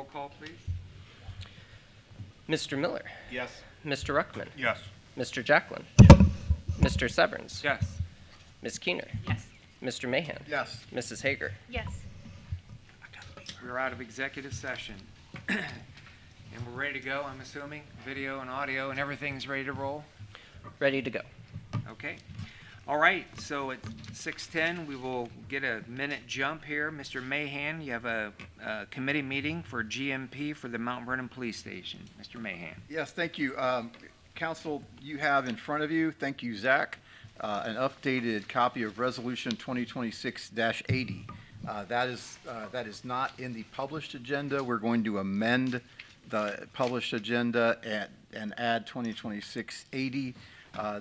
roll call, please. Mr. Miller, Yes. Mr. Ruckman, Yes. Mr. Jacklin, Mr. Severns, Yes. Ms. Keener, Yes. Mr. Mahan, Yes. Mrs. Hager. Yes. We're out of executive session. And we're ready to go, I'm assuming? Video and audio and everything's ready to roll? Ready to go. Okay. All right, so at 6:10, we will get a minute jump here. Mr. Mahan, you have a committee meeting for GMP for the Mount Vernon Police Station. Mr. Mahan. Yes, thank you. Council, you have in front of you, thank you, Zach, an updated copy of Resolution 2026-80. That is not in the published agenda. We're going to amend the published agenda and add 2026-80.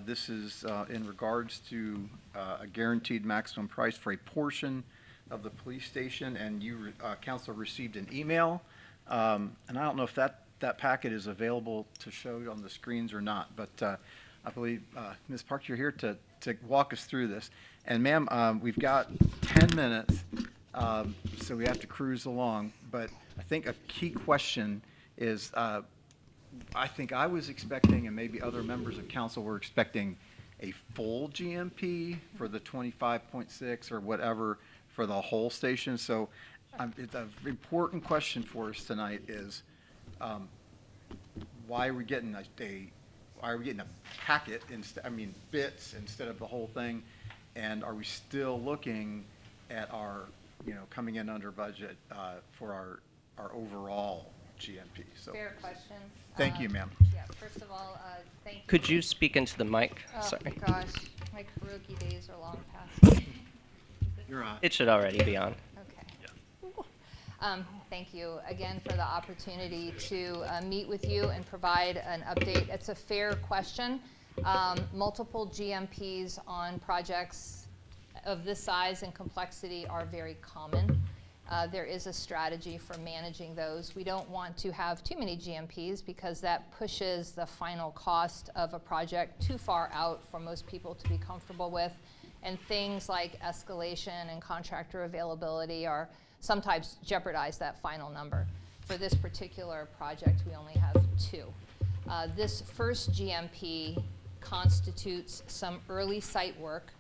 This is in regards to a guaranteed maximum price for a portion of the police station, and you, council, received an email. And I don't know if that packet is available to show on the screens or not, but I believe, Ms. Parks, you're here to walk us through this. And ma'am, we've got 10 minutes, so we have to cruise along. But I think a key question is, I think I was expecting, and maybe other members of council were expecting, a full GMP for the 25.6 or whatever for the whole station. So it's an important question for us tonight is, why are we getting a packet bits instead of the whole thing? And are we still looking at our, coming in under budget for our overall GMP? So Fair question. thank you, ma'am. Yeah, first of all, thank you. Could you speak into the mic? Oh, Sorry. gosh, my karaoke days are long past. You're on. It should already be on. Okay. Thank you again for the opportunity to meet with you and provide an update. It's a fair question. Multiple GMPs on projects of this size and complexity are very common. There is a strategy for managing those. We don't want to have too many GMPs because that pushes the final cost of a project too far out for most people to be comfortable with. And things like escalation and contractor availability are sometimes jeopardize that final number. For this particular project, we only have 2. This first GMP constitutes some early site work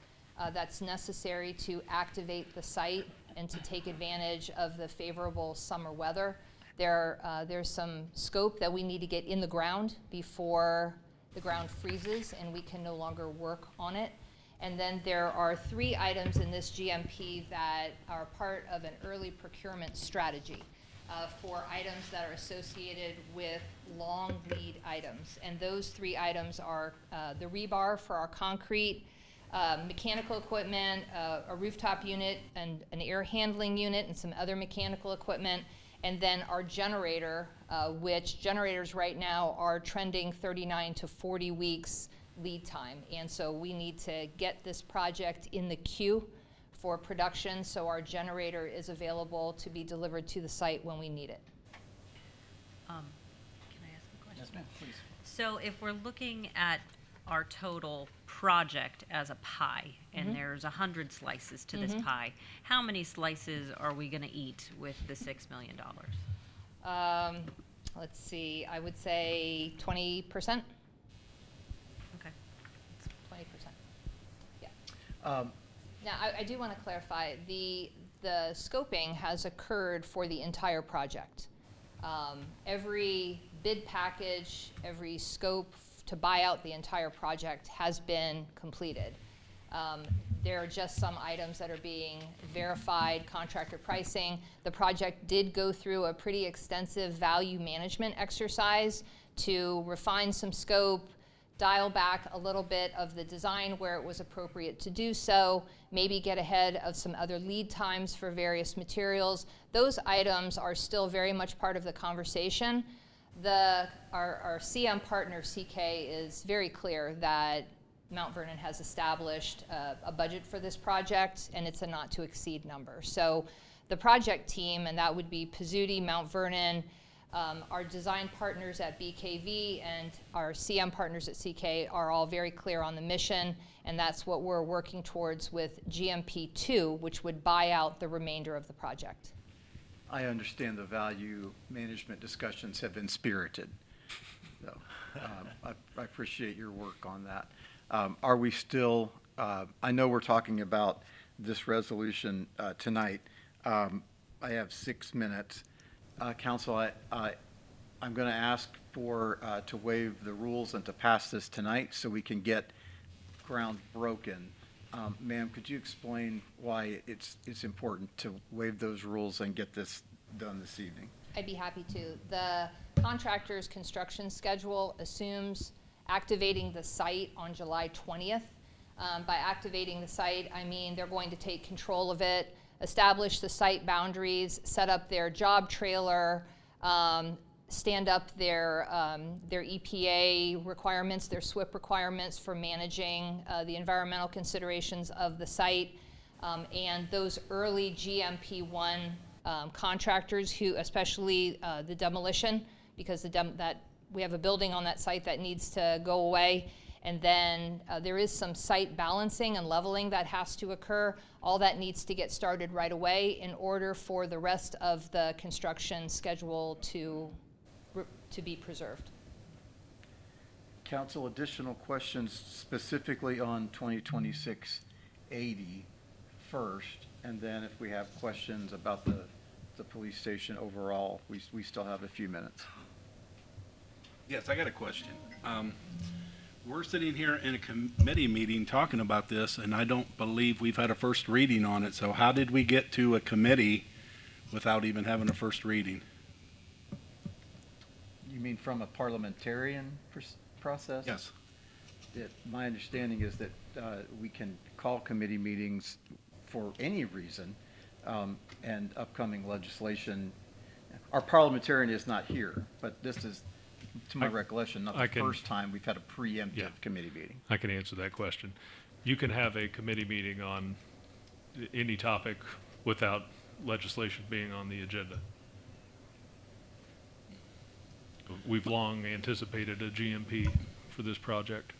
that's necessary to activate the site and to take advantage of the favorable summer weather. There's some scope that we need to get in the ground before the ground freezes and we can no longer work on it. And then there are 3 items in this GMP that are part of an early procurement strategy for items that are associated with long lead items. And those 3 items are the rebar for our concrete, mechanical equipment, a rooftop unit, and an air handling unit, and some other mechanical equipment, and then our generator, which generators right now are trending 39 to 40 weeks lead time. And so we need to get this project in the queue for production so our generator is available to be delivered to the site when we need it. Can I ask a question? Yes, ma'am, please. So if we're looking at our total project as a pie, and there's 100 slices to this pie, how many slices are we going to eat with the $6 million? Let's see, I would say 20%. Okay. 20%. Yeah. Now, I do want to clarify, the scoping has occurred for the entire project. Every bid package, every scope to buy out the entire project has been completed. There are just some items that are being verified, contractor pricing. The project did go through a pretty extensive value management exercise to refine some scope, dial back a little bit of the design where it was appropriate to do so, maybe get ahead of some other lead times for various materials. Those items are still very much part of the conversation. Our CM partner, CK, is very clear that Mount Vernon has established a budget for this project, and it's a not-to-exceed number. So the project team, and that would be Pizzuti, Mount Vernon, our design partners at BKV, and our CM partners at CK are all very clear on the mission, and that's what we're working towards with GMP2, which would buy out the remainder of the project. I understand the value management discussions have been spirited. So, I appreciate your work on that. Are we still, I know we're talking about this resolution tonight. I have 6 minutes. Council, I'm going to ask for, to waive the rules and to pass this tonight so we can get ground broken. Ma'am, could you explain why it's important to waive those rules and get this done this evening? I'd be happy to. The contractor's construction schedule assumes activating the site on July 20th. By activating the site, I mean they're going to take control of it, establish the site boundaries, set up their job trailer, stand up their EPA requirements, their SWIP requirements for managing the environmental considerations of the site. And those early GMP1 contractors who, especially the demolition, because we have a building on that site that needs to go away. And then there is some site balancing and leveling that has to occur. All that needs to get started right away in order for the rest of the construction schedule to be preserved. Council, additional questions specifically on 2026-80 first, and then if we have questions about the police station overall, we still have a few minutes. Yes, I got a question. We're sitting here in a committee meeting talking about this, and I don't believe we've had a first reading on it. So how did we get to a committee without even having a first reading? You mean from a parliamentarian process? Yes. My understanding is that we can call committee meetings for any reason, and upcoming legislation. Our parliamentarian is not here, but this is, to my recollection, not the first time we've had a preemptive committee meeting. I can answer that question. You can have a committee meeting on any topic without legislation being on the agenda. We've long anticipated a GMP for this project.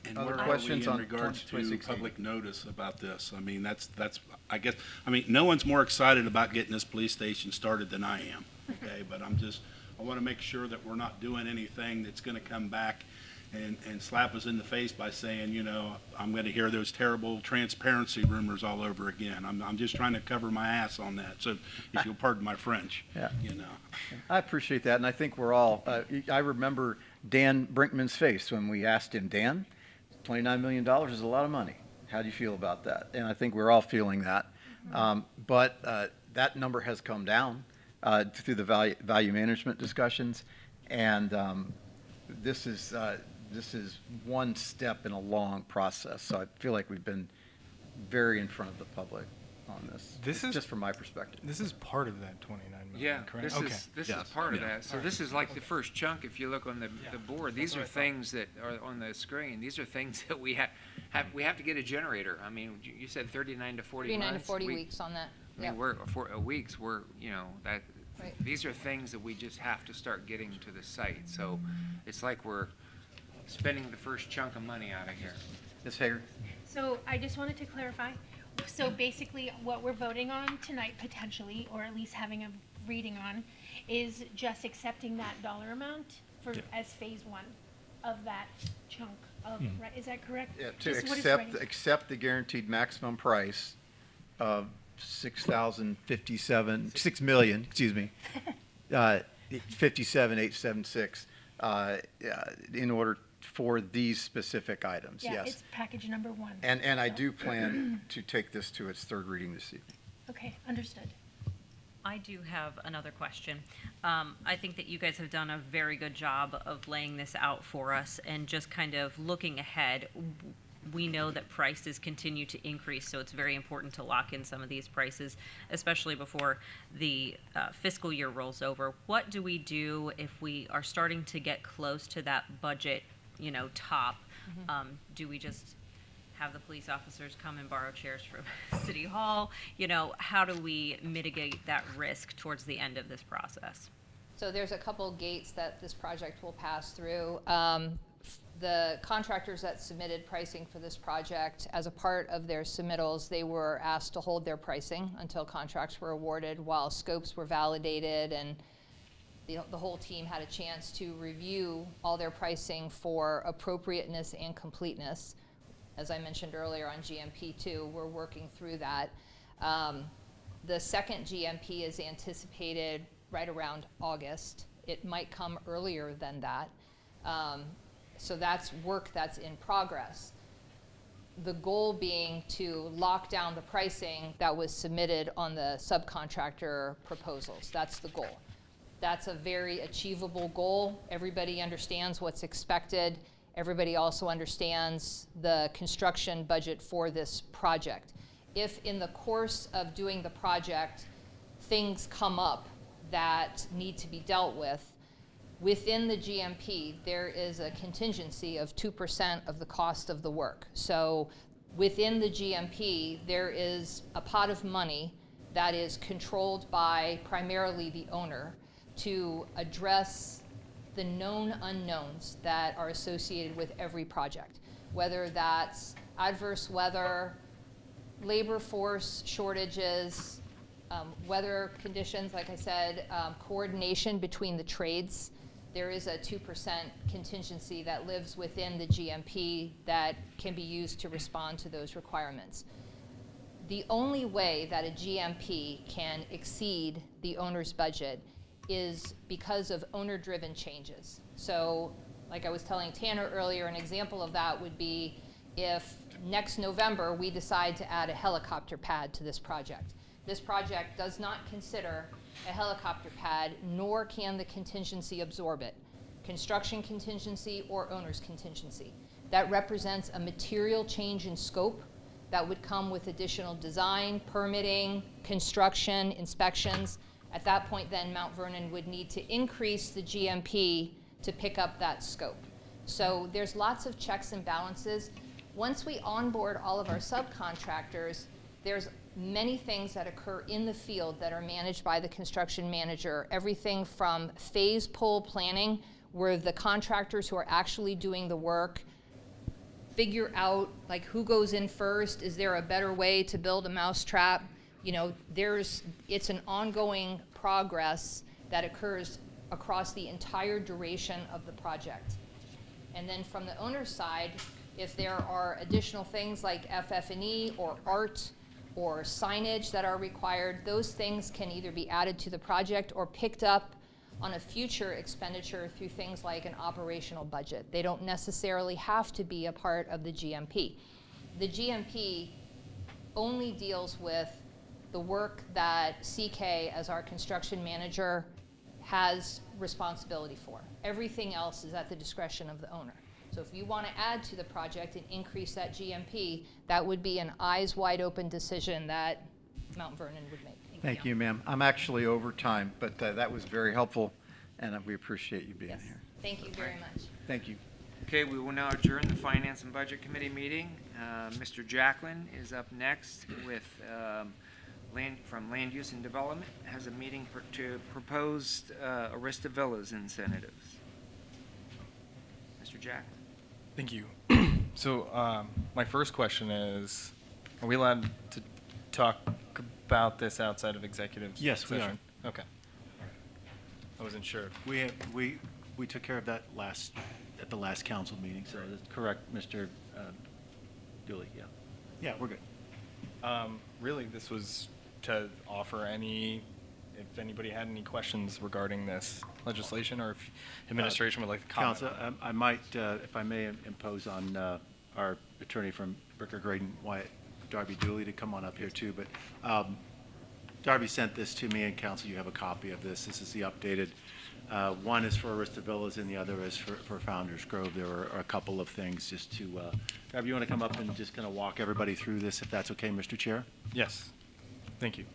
And Other what are we questions in on regards to 2016? public notice about this? I mean, that's, I guess, I mean, no one's more excited about getting this police station started than I am, okay? But I want to make sure that we're not doing anything that's going to come back and slap us in the face by saying, you know, I'm going to hear those terrible transparency rumors all over again. I'm just trying to cover my ass on that, so if you'll pardon my French, you know. I appreciate that, and I think we're all, I remember Dan Brinkman's face when we asked him, Dan, $29 million is a lot of money. How do you feel about that? And I think we're all feeling that. But that number has come down through the value management discussions, and this is one step in a long process. So I feel like we've been very in front of the public on this. This is just from my perspective. This is part of that 29 million, Yeah, correct? this is part of that. So this is like the first chunk, if you look on the board, these are things that are on the screen. These are things that we have to get a generator. I mean, you said 39 to 40 months. 39 to 40 weeks on that. I mean, we're, for weeks, you know, that, Right. these are things that we just have to start getting to the site. So it's like we're spending the first chunk of money out of here. Ms. Hager? So I just wanted to clarify. So basically, what we're voting on tonight, potentially, or at least having a reading on, is just accepting that dollar amount for as phase one of that chunk of, right? Is that correct? Yeah, to Just what is accept the guaranteed maximum price of $6,057, excuse me, 57,876, in order for these specific items, Yeah, yes. it's package number one. And I do plan to take this to its third reading this evening. Okay, understood. I do have another question. I think that you guys have done a very good job of laying this out for us and just kind of looking ahead. We know that prices continue to increase, so it's very important to lock in some of these prices, especially before the fiscal year rolls over. What do we do if we are starting to get close to that budget, you know, top? Do we just have the police officers come and borrow chairs from City Hall? You know, how do we mitigate that risk towards the end of this process? So there's a couple gates that this project will pass through. the contractors that submitted pricing for this project, as a part of their submittals, they were asked to hold their pricing until contracts were awarded while scopes were validated, and the whole team had a chance to review all their pricing for appropriateness and completeness. As I mentioned earlier on GMP2, we're working through that. The second GMP is anticipated right around August. It might come earlier than that. So that's work that's in progress. The goal being to lock down the pricing that was submitted on the subcontractor proposals. That's the goal. That's a very achievable goal. Everybody understands what's expected. Everybody also understands the construction budget for this project. If in the course of doing the project, things come up that need to be dealt with, within the GMP, there is a contingency of 2% of the cost of the work. So within the GMP, there is a pot of money that is controlled by primarily the owner to address the known unknowns that are associated with every project, whether that's adverse weather, labor force shortages, weather conditions, like I said, coordination between the trades. There is a 2% contingency that lives within the GMP that can be used to respond to those requirements. The only way that a GMP can exceed the owner's budget is because of owner-driven changes. So, like I was telling Tanner earlier, an example of that would be if next November we decide to add a helicopter pad to this project. This project does not consider a helicopter pad, nor can the contingency absorb it. Construction contingency or owner's contingency. That represents a material change in scope that would come with additional design, permitting, construction, inspections. At that point then, Mount Vernon would need to increase the GMP to pick up that scope. So there's lots of checks and balances. Once we onboard all of our subcontractors, there's many things that occur in the field that are managed by the construction manager. Everything from phase pull planning, where the contractors who are actually doing the work figure out like who goes in first, is there a better way to build a mousetrap? You know, it's an ongoing progress that occurs across the entire duration of the project. And then from the owner's side, if there are additional things like FF&E or art or signage that are required, those things can either be added to the project or picked up on a future expenditure through things like an operational budget. They don't necessarily have to be a part of the GMP. The GMP only deals with the work that CK, as our construction manager, has responsibility for. Everything else is at the discretion of the owner. So if you want to add to the project and increase that GMP, that would be an eyes wide open decision that Mount Vernon would make. Thank you, ma'am. I'm actually over time, but that was very helpful, and we appreciate you being Yes. here. Thank you very much. Thank you. Okay, we will now adjourn the Finance and Budget Committee meeting. Mr. Jacklin is up next with from Land Use and Development, has a meeting to propose Arista Villas incentives. Mr. Jacklin. Thank you. So my first question is, are we allowed to talk about this outside of executive Yes, we session? Okay. I wasn't sure. We took care of that at the last council meeting, so that's correct, Mr. Dooley, yeah. Yeah, we're good. Really, this was to offer if anybody had any questions regarding this legislation, or if administration would like to comment. Council, I might, if I may, impose on our attorney from Bricker, Graydon, Wyatt, Darby Dooley, to come on up here too. But Darby sent this to me, and council, you have a copy of this. This is the updated. One is for Arista Villas, and the other is for Founders Grove. There are a couple of things just to. Darby, you want to come up and just kind of walk everybody through this, if that's okay, Mr. Chair? Yes. Thank you.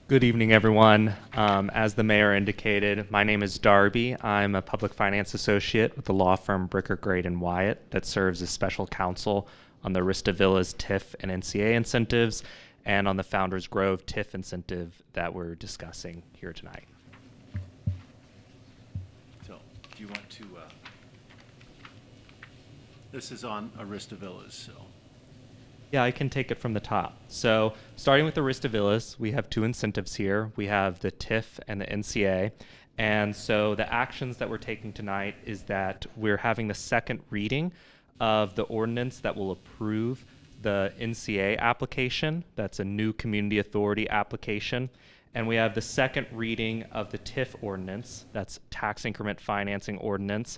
Good evening, everyone. As the mayor indicated, my name is Darby. I'm a public finance associate with the law firm Bricker, Graydon, Wyatt that serves as special counsel on the Arista Villas TIF and NCA incentives and on the Founders Grove TIF incentive that we're discussing here tonight. So, do you want to, this is on Arista Villas, so. Yeah, I can take it from the top. So starting with Arista Villas, we have two incentives here. We have the TIF and the NCA. And so the actions that we're taking tonight is that we're having the second reading of the ordinance that will approve the NCA application. That's a new community authority application. And we have the second reading of the TIF ordinance. That's tax increment financing ordinance.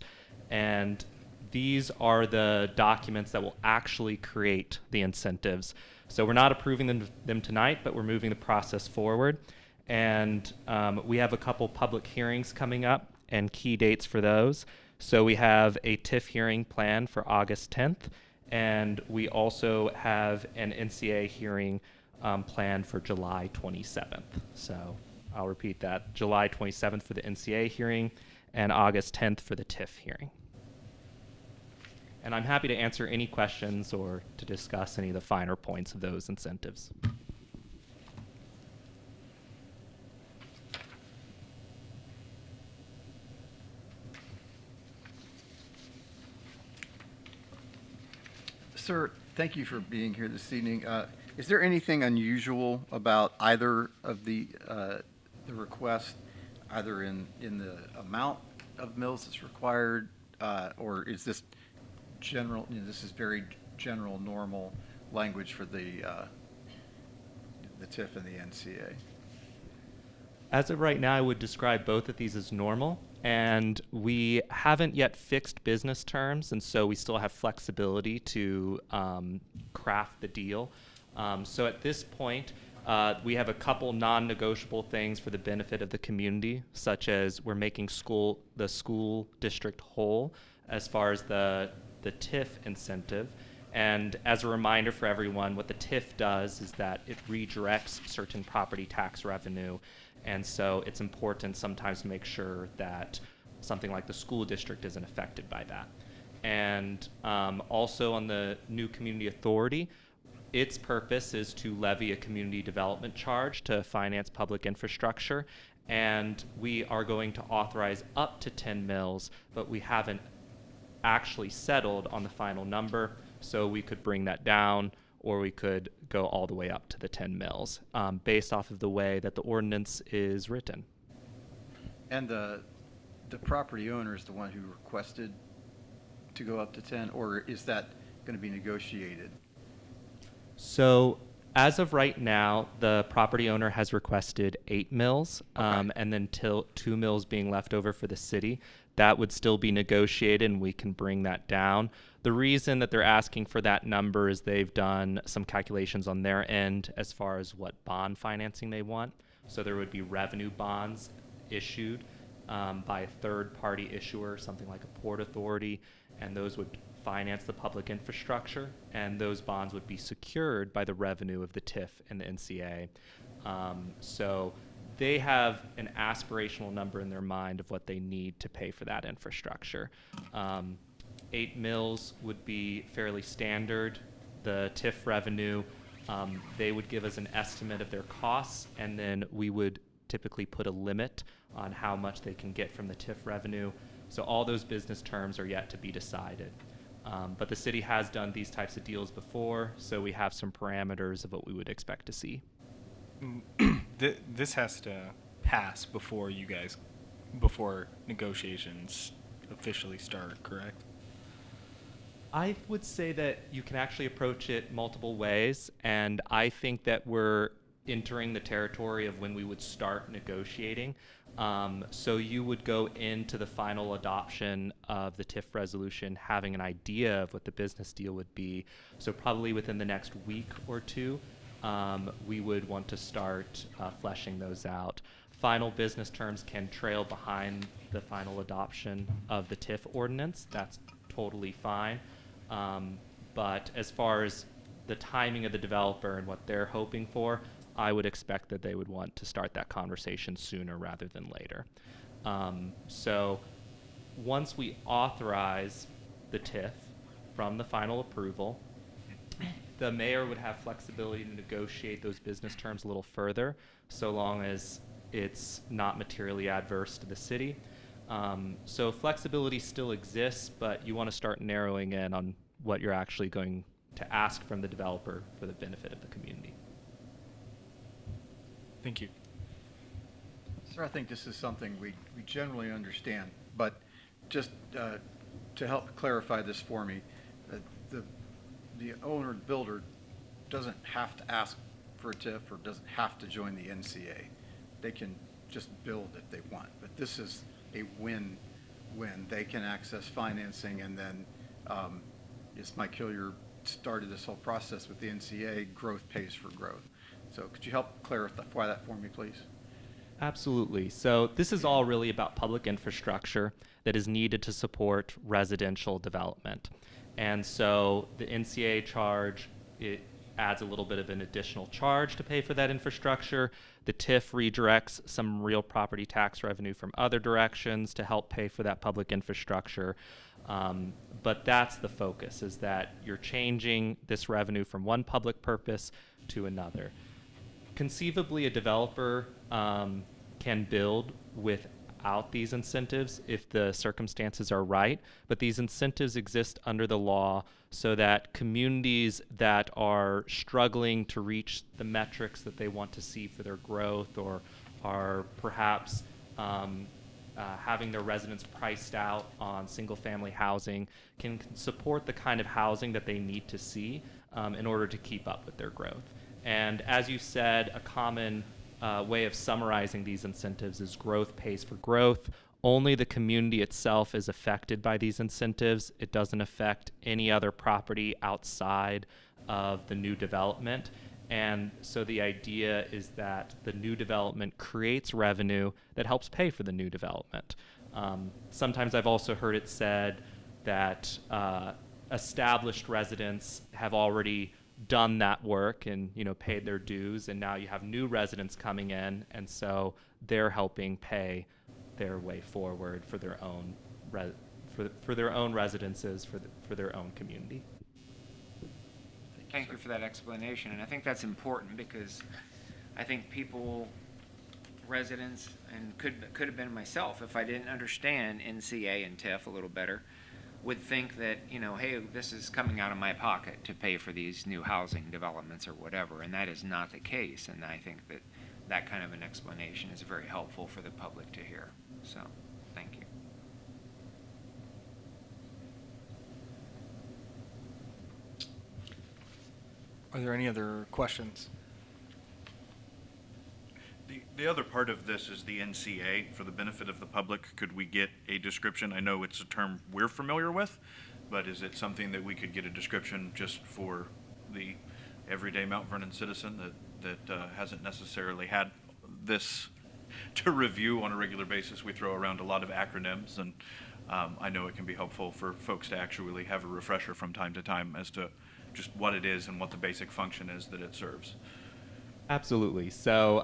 And these are the documents that will actually create the incentives. So we're not approving them tonight, but we're moving the process forward. And we have a couple public hearings coming up and key dates for those. So we have a TIF hearing planned for August 10th, and we also have an NCA hearing planned for July 27th. So I'll repeat that, July 27th for the NCA hearing and August 10th for the TIF hearing. And I'm happy to answer any questions or to discuss any of the finer points of those incentives. Sir, thank you for being here this evening. Is there anything unusual about either of the requests, either in the amount of mills that's required, or is this general, this is very general, normal language for the TIF and the NCA? As of right now, I would describe both of these as normal, and we haven't yet fixed business terms, and so we still have flexibility to craft the deal. So at this point, we have a couple non-negotiable things for the benefit of the community, such as we're making the school district whole as far as the TIF incentive. And as a reminder for everyone, what the TIF does is that it redirects certain property tax revenue. And so it's important sometimes to make sure that something like the school district isn't affected by that. And also on the new community authority, its purpose is to levy a community development charge to finance public infrastructure. And we are going to authorize up to 10 mills, but we haven't actually settled on the final number. So we could bring that down, or we could go all the way up to the 10 mills, based off of the way that the ordinance is written. And the property owner is the one who requested to go up to 10, or is that going to be negotiated? So as of right now, the property owner has requested 8 mills, Okay. and then 2 mills being left over for the city. That would still be negotiated, and we can bring that down. The reason that they're asking for that number is they've done some calculations on their end as far as what bond financing they want. So there would be revenue bonds issued by a third-party issuer, something like a port authority, and those would finance the public infrastructure, and those bonds would be secured by the revenue of the TIF and the NCA. So they have an aspirational number in their mind of what they need to pay for that infrastructure. 8 mills would be fairly standard. The TIF revenue, they would give us an estimate of their costs, and then we would typically put a limit on how much they can get from the TIF revenue. So all those business terms are yet to be decided. But the city has done these types of deals before, so we have some parameters of what we would expect to see. This has to pass before negotiations officially start, correct? I would say that you can actually approach it multiple ways, and I think that we're entering the territory of when we would start negotiating. So you would go into the final adoption of the TIF resolution having an idea of what the business deal would be. So probably within the next week or two, we would want to start fleshing those out. Final business terms can trail behind the final adoption of the TIF ordinance. That's totally fine. But as far as the timing of the developer and what they're hoping for, I would expect that they would want to start that conversation sooner rather than later. So once we authorize the TIF from the final approval, the mayor would have flexibility to negotiate those business terms a little further, so long as it's not materially adverse to the city. So flexibility still exists, but you want to start narrowing in on what you're actually going to ask from the developer for the benefit of the community. Thank you. Sir, I think this is something we generally understand, but just to help clarify this for me, the owner, builder, doesn't have to ask for a TIF or doesn't have to join the NCA. They can just build if they want, but this is a win-win. They can access financing, and then, as Mike Hillier started this whole process with the NCA, growth pays for growth. So could you help clarify that for me, please? Absolutely. So this is all really about public infrastructure that is needed to support residential development. And so the NCA charge, it adds a little bit of an additional charge to pay for that infrastructure. The TIF redirects some real property tax revenue from other directions to help pay for that public infrastructure. But that's the focus, is that you're changing this revenue from one public purpose to another. Conceivably, a developer can build without these incentives if the circumstances are right, but these incentives exist under the law so that communities that are struggling to reach the metrics that they want to see for their growth, or are perhaps having their residents priced out on single-family housing, can support the kind of housing that they need to see in order to keep up with their growth. And as you said, a common way of summarizing these incentives is growth pays for growth. Only the community itself is affected by these incentives. It doesn't affect any other property outside of the new development. And so the idea is that the new development creates revenue that helps pay for the new development. Sometimes I've also heard it said that established residents have already done that work and paid their dues, and now you have new residents coming in, and so they're helping pay their way forward for their own for their own residences, for their own community. Thank you for that explanation, and I think that's important because I think people, residents, and could have been myself if I didn't understand NCA and TIF a little better, would think that, hey, this is coming out of my pocket to pay for these new housing developments or whatever, and that is not the case. And I think that that kind of an explanation is very helpful for the public to hear. So, thank you. Are there any other questions? The other part of this is the NCA. For the benefit of the public, could we get a description? I know it's a term we're familiar with, but is it something that we could get a description just for the everyday Mount Vernon citizen that hasn't necessarily had this to review on a regular basis? We throw around a lot of acronyms, and I know it can be helpful for folks to actually have a refresher from time to time as to just what it is and what the basic function is that it serves. Absolutely. So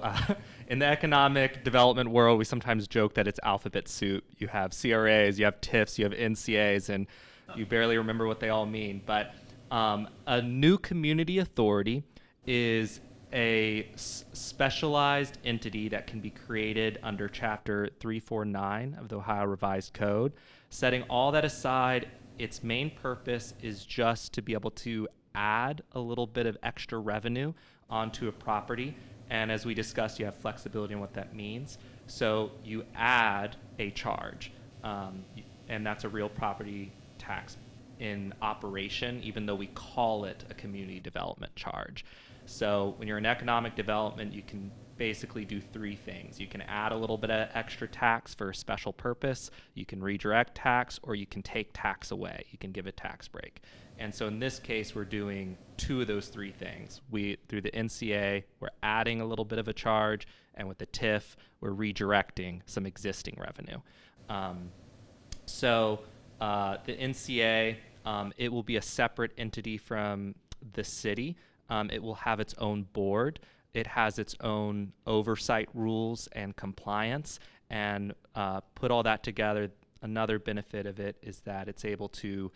in the economic development world, we sometimes joke that it's alphabet soup. You have CRAs, you have TIFs, you have NCAs, and you barely remember what they all mean. But a new community authority is a specialized entity that can be created under Chapter 349 of the Ohio Revised Code. Setting all that aside, its main purpose is just to be able to add a little bit of extra revenue onto a property. And as we discussed, you have flexibility in what that means. So you add a charge, and that's a real property tax in operation, even though we call it a community development charge. So when you're in economic development, you can basically do three things. You can add a little bit of extra tax for a special purpose, you can redirect tax, or you can take tax away. You can give a tax break. And so in this case, we're doing two of those three things. Through the NCA, we're adding a little bit of a charge, and with the TIF, we're redirecting some existing revenue. So the NCA, it will be a separate entity from the city. It will have its own board. It has its own oversight rules and compliance, and put all that together, another benefit of it is that it's able to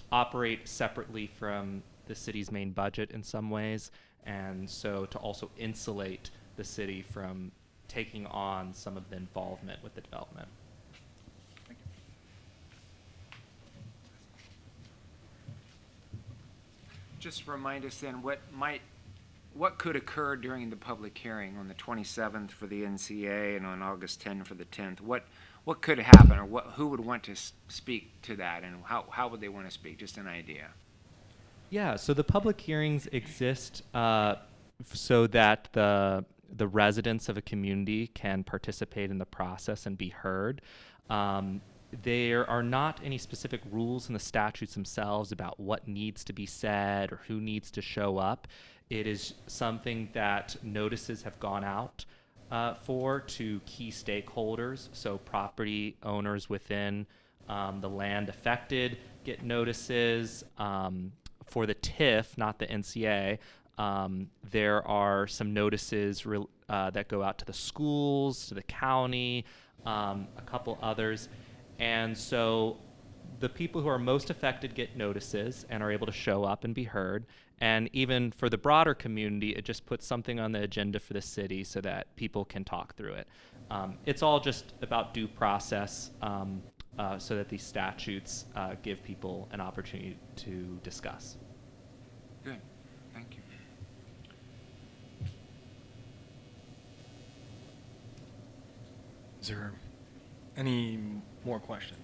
operate separately from the city's main budget in some ways, and so to also insulate the city from taking on some of the involvement with the development. just remind us then what could occur during the public hearing on the 27th for the NCA and on August 10 for the 10th? What could happen, or who would want to speak to that, and how would they want to speak? Just an idea. Yeah, so the public hearings exist so that the residents of a community can participate in the process and be heard. There are not any specific rules in the statutes themselves about what needs to be said or who needs to show up. It is something that notices have gone out to key stakeholders, so property owners within the land affected get notices. For the TIF, not the NCA, there are some notices that go out to the schools, to the county, a couple others. And so the people who are most affected get notices and are able to show up and be heard. And even for the broader community, it just puts something on the agenda for the city so that people can talk through it. It's all just about due process so that these statutes give people an opportunity to discuss. Good, thank you. Is there any more questions?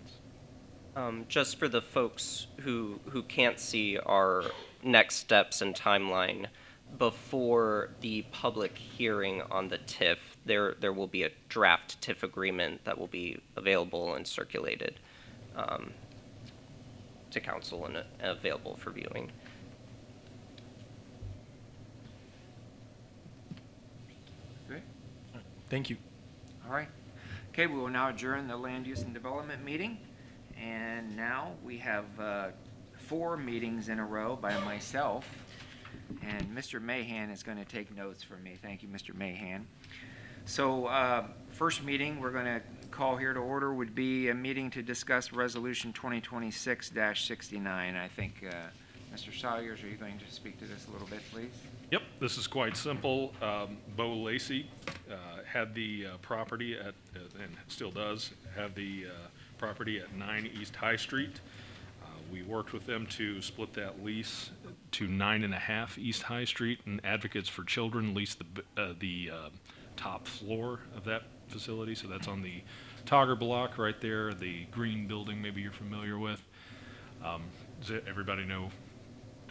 Just for the folks who can't see our next steps and timeline, before the public hearing on the TIF, there will be a draft TIF agreement that will be available and circulated to council and available for viewing. Good. Thank you. All right. Okay, we will now adjourn the Land Use and Development meeting. And now we have 4 meetings in a row by myself. And Mr. Mahan is going to take notes for me. Thank you, Mr. Mahan. So first meeting we're going to call here to order would be a meeting to discuss Resolution 2026-69. I think, Mr. Sawyers, are you going to speak to this a little bit, please? Yep, this is quite simple. Bo Lacey had the property at, and still does, have the property at 9 East High Street. We worked with them to split that lease to 9.5 East High Street, and Advocates for Children leased the top floor of that facility, so that's on the Togger block right there, the green building maybe you're familiar with. Does everybody know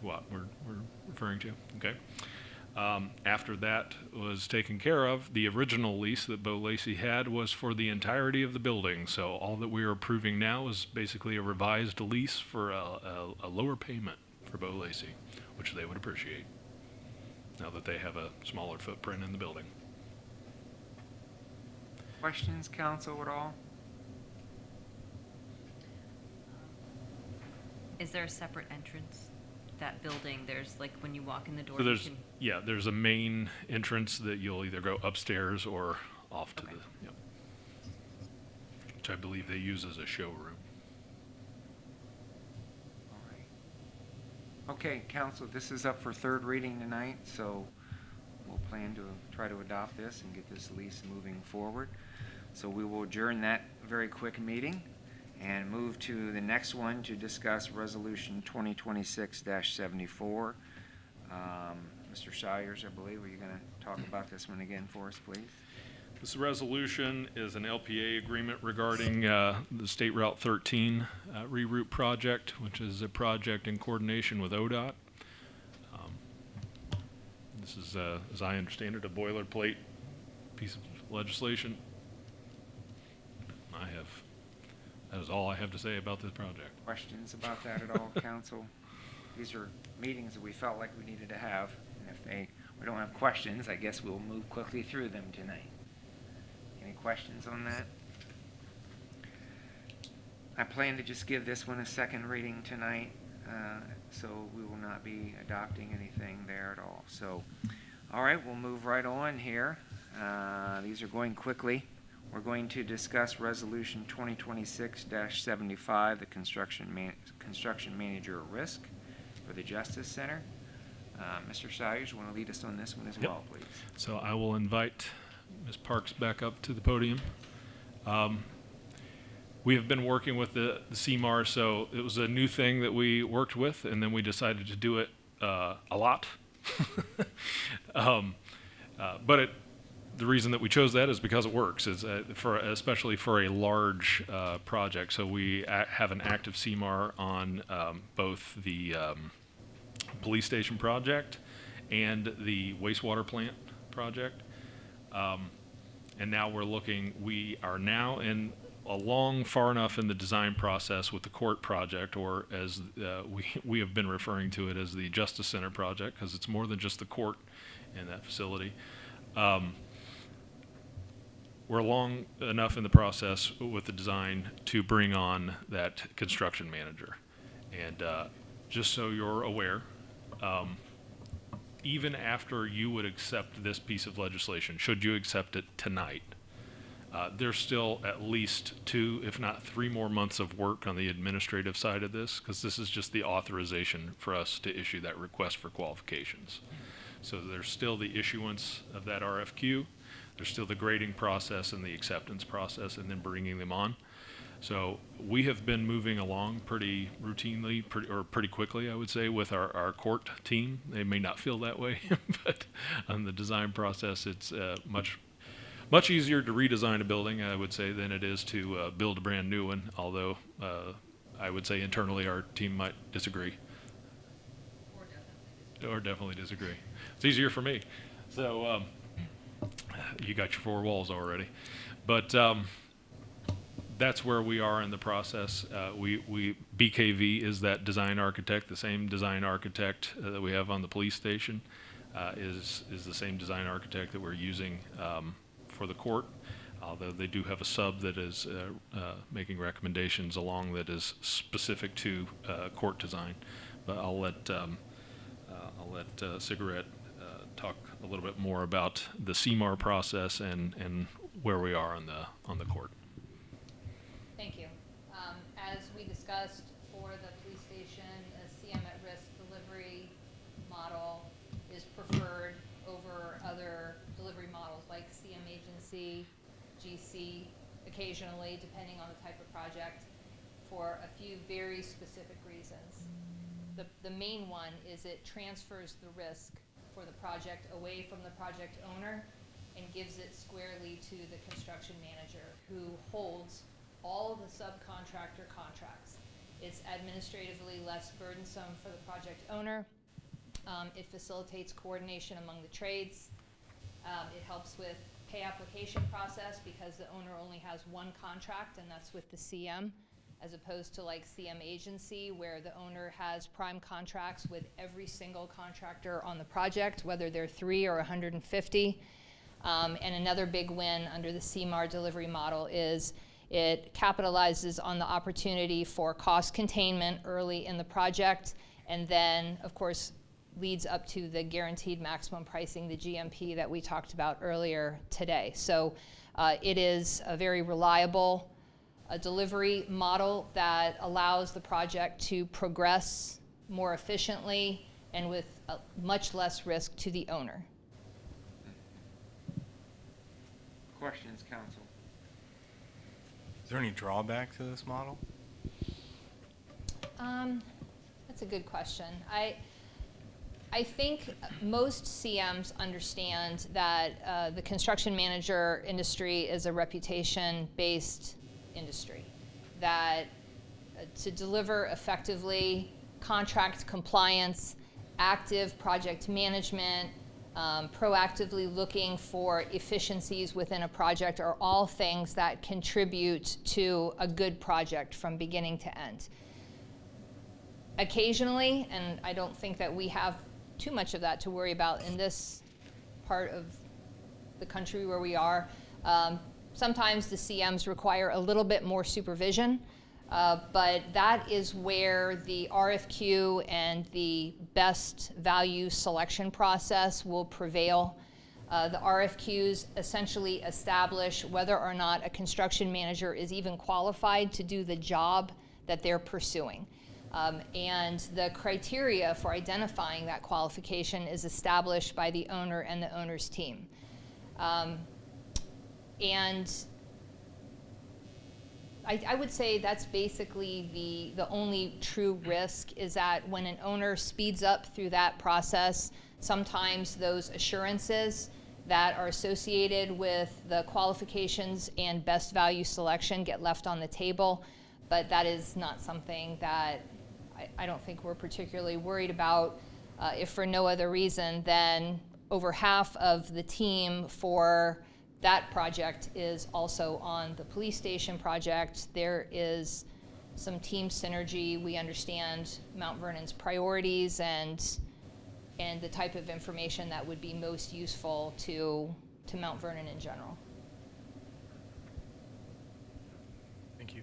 what we're referring to? Okay. After that was taken care of, the original lease that Bo Lacey had was for the entirety of the building. So all that we are approving now is basically a revised lease for a lower payment for Bo Lacey, which they would appreciate now that they have a smaller footprint in the building. Questions, council, at all? Is there a separate entrance? That building, there's like when you walk in the door, So you there's, can, yeah, there's a main entrance that you'll either go upstairs or off to Okay. the, yep. Which I believe they use as a showroom. All right. Okay, council, this is up for third reading tonight, so we'll plan to try to adopt this and get this lease moving forward. So we will adjourn that very quick meeting and move to the next one to discuss Resolution 2026-74. Mr. Sawyers, I believe, are you going to talk about this one again for us, please? This resolution is an LPA agreement regarding the State Route 13 reroute project, which is a project in coordination with ODOT. This is, as I understand it, a boilerplate piece of legislation. That is all I have to say about this project. Questions about that at all, council? These are meetings that we felt like we needed to have, and if we don't have questions, I guess we'll move quickly through them tonight. Any questions on that? I plan to just give this one a second reading tonight, so we will not be adopting anything there at all. So, all right, we'll move right on here. These are going quickly. We're going to discuss Resolution 2026-75, the construction manager at risk for the Justice Center. Mr. Sawyers, you want to lead us on this one as well, please? So I will invite Ms. Parks back up to the podium. We have been working with the CMAR, so it was a new thing that we worked with, and then we decided to do it a lot. But the reason that we chose that is because it works, is especially for a large project. So we have an active CMAR on both the police station project and the wastewater plant project. And now we are now far enough in the design process with the court project, or as we have been referring to it as the Justice Center project, because it's more than just the court in that facility. We're long enough in the process with the design to bring on that construction manager. And just so you're aware, even after you would accept this piece of legislation, should you accept it tonight, there's still at least 2, if not 3 more months of work on the administrative side of this, because this is just the authorization for us to issue that request for qualifications. So there's still the issuance of that RFQ, there's still the grading process and the acceptance process, and then bringing them on. So we have been moving along pretty routinely, pretty quickly, I would say, with our court team. They may not feel that way, but on the design process, it's much easier to redesign a building, I would say, than it is to build a brand new one, although I would say internally our team might disagree. Or definitely disagree. It's easier for me. So you got your 4 walls already. But that's where we are in the process. BKV is that design architect, the same design architect that we have on the police station is the same design architect that we're using for the court, although they do have a sub that is making recommendations along that is specific to court design. But I'll let Cigarette talk a little bit more about the CMAR process and where we are on the court. Thank you. As we discussed for the police station, a CM at risk delivery model is preferred over other delivery models like CM agency, GC, occasionally, depending on the type of project, for a few very specific reasons. The main one is it transfers the risk for the project away from the project owner and gives it squarely to the construction manager, who holds all the subcontractor contracts. It's administratively less burdensome for the project owner. It facilitates coordination among the trades. It helps with pay application process because the owner only has one contract, and that's with the CM, as opposed to like CM agency, where the owner has prime contracts with every single contractor on the project, whether they're 3 or 150. And another big win under the CMAR delivery model is it capitalizes on the opportunity for cost containment early in the project, and then, of course, leads up to the guaranteed maximum pricing, the GMP that we talked about earlier today. So it is a very reliable delivery model that allows the project to progress more efficiently and with much less risk to the owner. Questions, council? Is there any drawback to this model? That's a good question. I think most CMs understand that the construction manager industry is a reputation-based industry, that to deliver effectively, contract compliance, active project management, proactively looking for efficiencies within a project are all things that contribute to a good project from beginning to end. Occasionally, and I don't think that we have too much of that to worry about in this part of the country where we are, sometimes the CMs require a little bit more supervision, but that is where the RFQ and the best value selection process will prevail. The RFQs essentially establish whether or not a construction manager is even qualified to do the job that they're pursuing. And the criteria for identifying that qualification is established by the owner and the owner's team. And I would say that's basically the only true risk, is that when an owner speeds up through that process, sometimes those assurances that are associated with the qualifications and best value selection get left on the table. But that is not something that I don't think we're particularly worried about, if for no other reason than over half of the team for that project is also on the police station project. There is some team synergy. We understand Mount Vernon's priorities and the type of information that would be most useful to Mount Vernon in general. Thank you.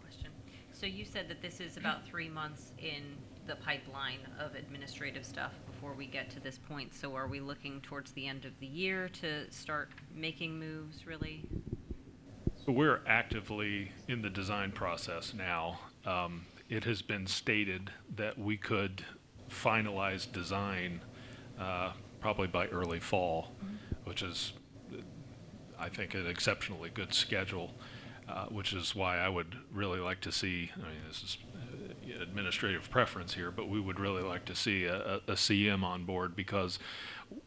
Question. So you said that this is about 3 months in the pipeline of administrative stuff before we get to this point. So are we looking towards the end of the year to start making moves, really? So we're actively in the design process now. It has been stated that we could finalize design probably by early fall, which is, I think, an exceptionally good schedule, which is why I would really like to see, I mean, this is administrative preference here, but we would really like to see a CM on board, because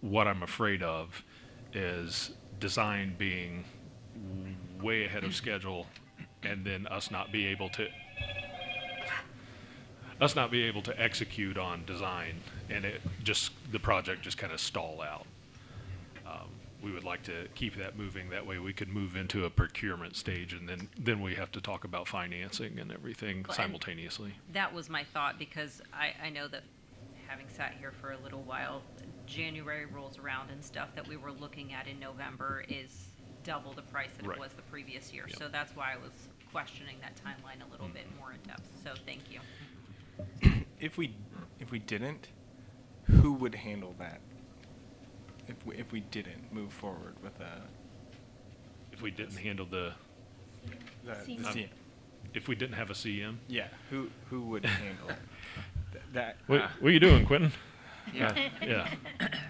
what I'm afraid of is design being way ahead of schedule and then us not be able to execute on design, and the project just kind of stall out. We would like to keep that moving. That way we could move into a procurement stage, and then we have to talk about financing and everything Well, simultaneously. That was my thought, because I know that, having sat here for a little while, January rolls around and stuff that we were looking at in November is double the price that Right. it was the previous year. Yep. So that's why I was questioning that timeline a little bit more in depth. So thank you. If we didn't, who would handle that? If we didn't move forward with If we didn't handle the CM. CM. if we didn't have a CM. Yeah, who would handle that? What are you doing, Quentin? Yeah. Yeah.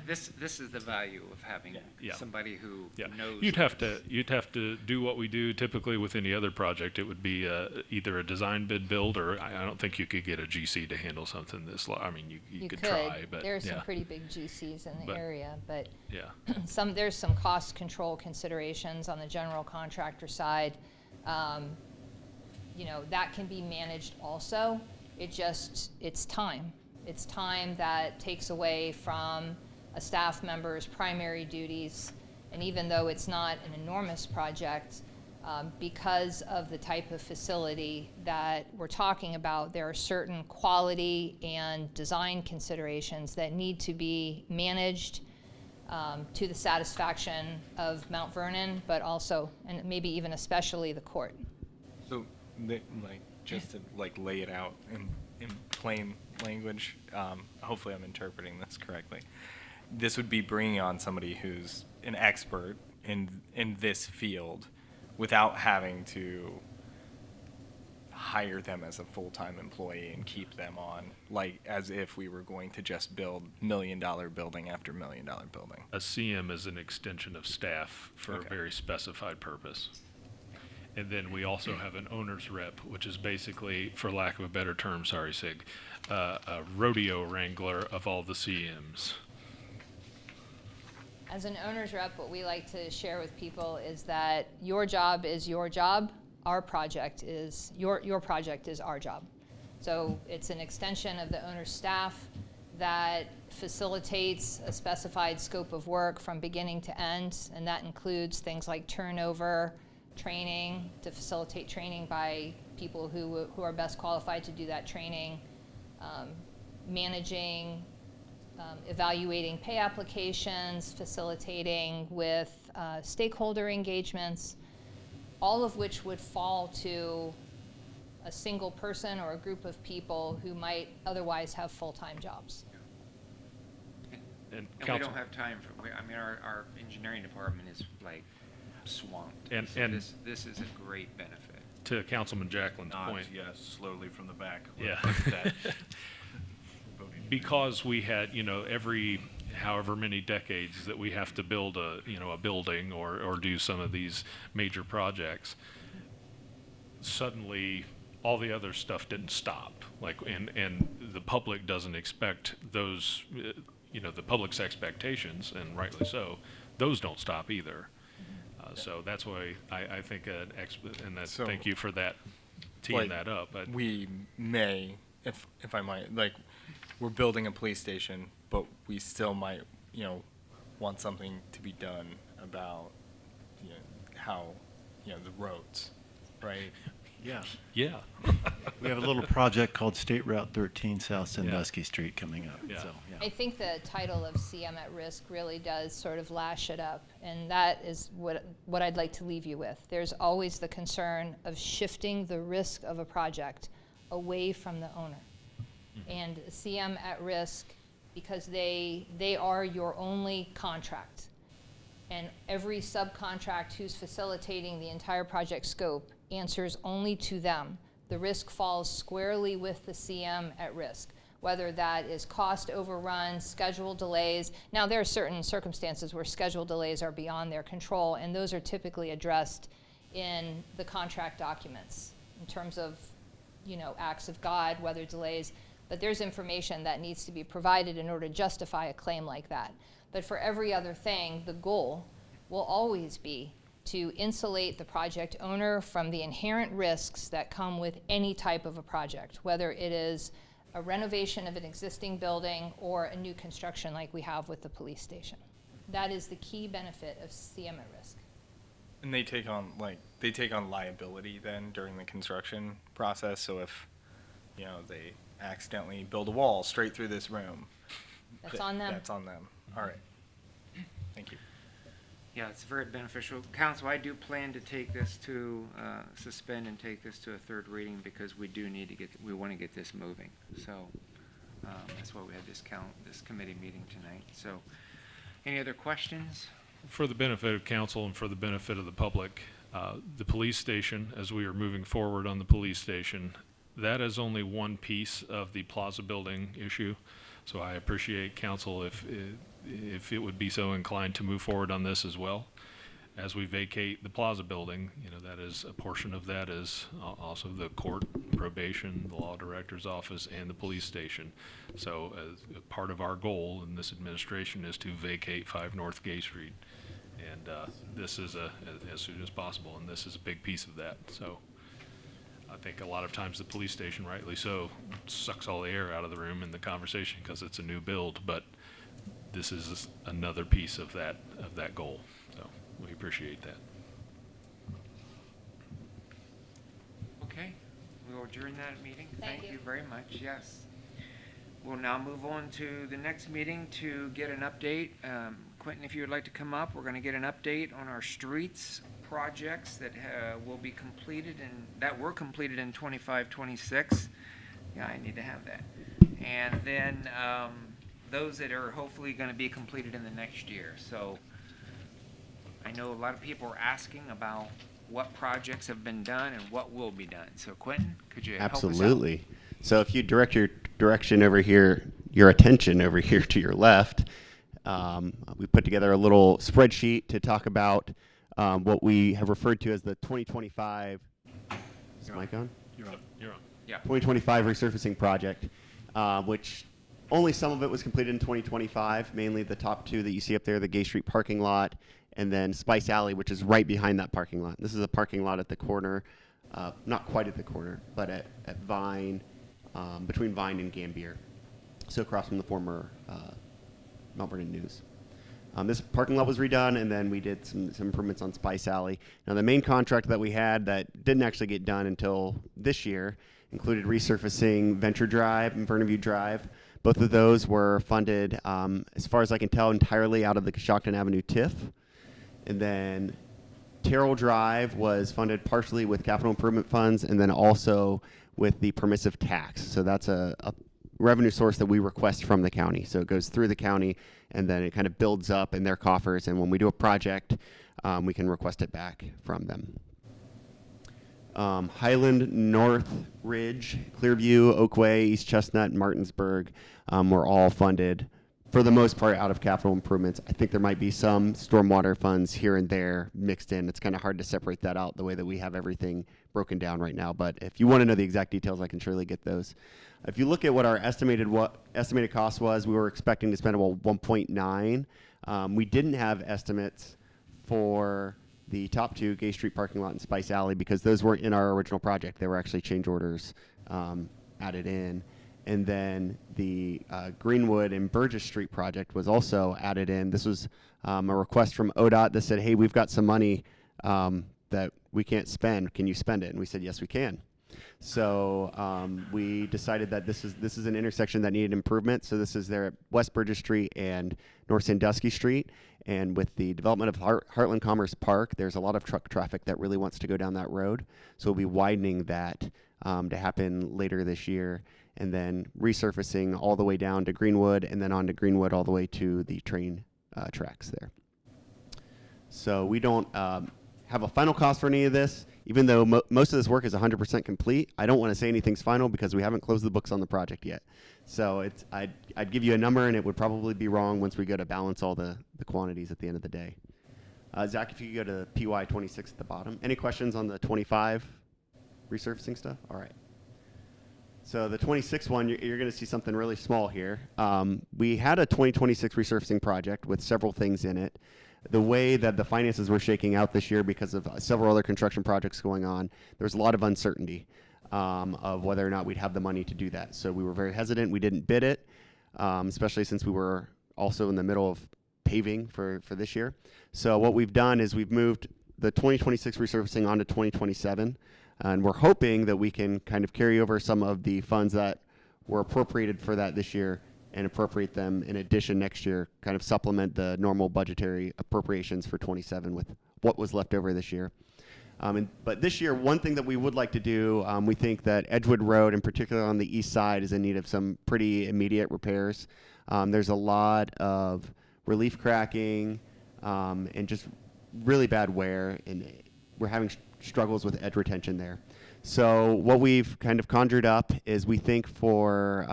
This is the value of having Yeah. somebody who Yeah. knows. You'd have to do what we do typically with any other project. It would be either a design bid build, or I don't think you could get a GC to handle something this I mean, you could try, but There's yeah. some pretty big GCs in the But- area, but Yeah. there's some cost control considerations on the general contractor side. That can be managed also. It's time. It's time that takes away from a staff member's primary duties. And even though it's not an enormous project, because of the type of facility that we're talking about, there are certain quality and design considerations that need to be managed to the satisfaction of Mount Vernon, but also, and maybe even especially, the court. So, just to lay it out in plain language, hopefully I'm interpreting this correctly. This would be bringing on somebody who's an expert in this field without having to hire them as a full-time employee and keep them on, as if we were going to just build $1 million building after $1 million building. A CM is an extension of staff for Okay. a very specified purpose. And then we also have an owner's rep, which is basically, for lack of a better term, sorry, Sig, a rodeo wrangler of all the CMs. As an owner's rep, what we like to share with people is that your job is your job. Our project is, your project is our job. So it's an extension of the owner's staff that facilitates a specified scope of work from beginning to end, and that includes things like turnover, training, to facilitate training by people who are best qualified to do that training, managing, evaluating pay applications, facilitating with stakeholder engagements, all of which would fall to a single person or a group of people who might otherwise have full-time jobs. And And we council, don't have time for, our engineering department is like swamped. And- So and- this is a great benefit. to Councilman Jacqueline's Nod, point. yes, slowly from the back. Yeah. That- voting. Because we had, every however many decades that we have to build a building or do some of these major projects, suddenly all the other stuff didn't stop. Like, and the public doesn't expect those, the public's expectations, and rightly so, those don't stop either. So that's why I think So, thank you for that, teeing that up. But we may, if I might, like, we're building a police station, but we still might, want something to be done about, how, the roads, right? Yeah. yeah, We have a little project called State Route 13 South Sandusky Street coming up, Yeah. so, I yeah. think the title of CM at risk really does sort of lash it up, and that is what I'd like to leave you with. There's always the concern of shifting the risk of a project away from the owner. And CM at risk, because they are your only contract, and every subcontract who's facilitating the entire project scope answers only to them. The risk falls squarely with the CM at risk, whether that is cost overruns, schedule delays. Now, there are certain circumstances where schedule delays are beyond their control, and those are typically addressed in the contract documents in terms of, acts of God, weather delays. But there's information that needs to be provided in order to justify a claim like that. But for every other thing, the goal will always be to insulate the project owner from the inherent risks that come with any type of a project, whether it is a renovation of an existing building or a new construction like we have with the police station. That is the key benefit of CM at risk. And they take on liability then during the construction process. So if, they accidentally build a wall straight through this room, That's on them. That's on them. All right. Thank you. Yeah, it's very beneficial. Council, I do plan to take this to, suspend and take this to a third reading because we do need to we want to get this moving. So, that's why we had this committee meeting tonight. So, any other questions? for the benefit of council and for the benefit of the public, the police station, as we are moving forward on the police station, that is only one piece of the plaza building issue. So I appreciate council if it would be so inclined to move forward on this as well. As we vacate the plaza building, that is, a portion of that is also the court, probation, the law director's office, and the police station. So as a part of our goal in this administration is to vacate 5 North Gay Street. And this is as soon as possible, and this is a big piece of that. So I think a lot of times the police station, rightly so, sucks all the air out of the room in the conversation because it's a new build, but this is another piece of that goal. So we appreciate that. Okay, we'll adjourn that meeting. Thank Thank you. you very much, yes. We'll now move on to the next meeting to get an update. Quentin, if you would like to come up, we're going to get an update on our streets projects that will be completed and that were completed in 25-26. Yeah, I need to have that. And then those that are hopefully going to be completed in the next year. So I know a lot of people are asking about what projects have been done and what will be done. So Quentin, could you help us out? Absolutely. So if you direct your direction over here, your attention over here to your left, we put together a little spreadsheet to talk about what we have referred to as the 2025. Is the mic on? You're on. You're on. Yeah. 2025 resurfacing project, which only some of it was completed in 2025, mainly the top two that you see up there, the Gay Street parking lot, and then Spice Alley, which is right behind that parking lot. This is a parking lot at the corner, not quite at the corner, but at Vine, between Vine and Gambier. So across from the former Mount Vernon News. This parking lot was redone, and then we did some improvements on Spice Alley. Now, the main contract that we had that didn't actually get done until this year included resurfacing Venture Drive and Vernon View Drive. Both of those were funded, as far as I can tell, entirely out of the Coshocton Avenue TIF. And then Terrell Drive was funded partially with capital improvement funds and then also with the permissive tax. So that's a revenue source that we request from the county. So it goes through the county and then it kind of builds up in their coffers. And when we do a project, we can request it back from them. Highland, North Ridge, Clearview, Oakway, East Chestnut, Martinsburg were all funded for the most part, out of capital improvements. I think there might be some stormwater funds here and there mixed in. It's kind of hard to separate that out the way that we have everything broken down right now. But if you want to know the exact details, I can surely get those. If you look at what our estimated cost was, we were expecting to spend about 1.9. We didn't have estimates for the top two, Gay Street parking lot and Spice Alley, because those weren't in our original project. They were actually change orders added in. And then the Greenwood and Burgess Street project was also added in. This was a request from ODOT that said, hey, we've got some money that we can't spend. Can you spend it? And we said, yes, we can. So we decided that this is an intersection that needed improvement. So this is there at West Burgess Street and North Sandusky Street. And with the development of Heartland Commerce Park, there's a lot of truck traffic that really wants to go down that road. So we'll be widening that to happen later this year, and then resurfacing all the way down to Greenwood, and then on to Greenwood all the way to the train tracks there. So we don't have a final cost for any of this. Even though most of this work is 100% complete, I don't want to say anything's final because we haven't closed the books on the project yet. So I'd give you a number, and it would probably be wrong once we go to balance all the quantities at the end of the day. Zach, if you could go to PY 26 at the bottom. Any questions on the 25 resurfacing stuff? All right. So the 26 one, you're going to see something really small here. We had a 2026 resurfacing project with several things in it. The way that the finances were shaking out this year because of several other construction projects going on, there was a lot of uncertainty of whether or not we'd have the money to do that. So we were very hesitant. We didn't bid it, especially since we were also in the middle of paving for this year. So what we've done is we've moved the 2026 resurfacing onto 2027, and we're hoping that we can kind of carry over some of the funds that were appropriated for that this year and appropriate them in addition next year, kind of supplement the normal budgetary appropriations for 27 with what was left over this year. But this year, one thing that we would like to do, we think that Edgewood Road, in particular on the east side, is in need of some pretty immediate repairs. There's a lot of relief cracking and just really bad wear, and we're having struggles with edge retention there. So what we've kind of conjured up is we think for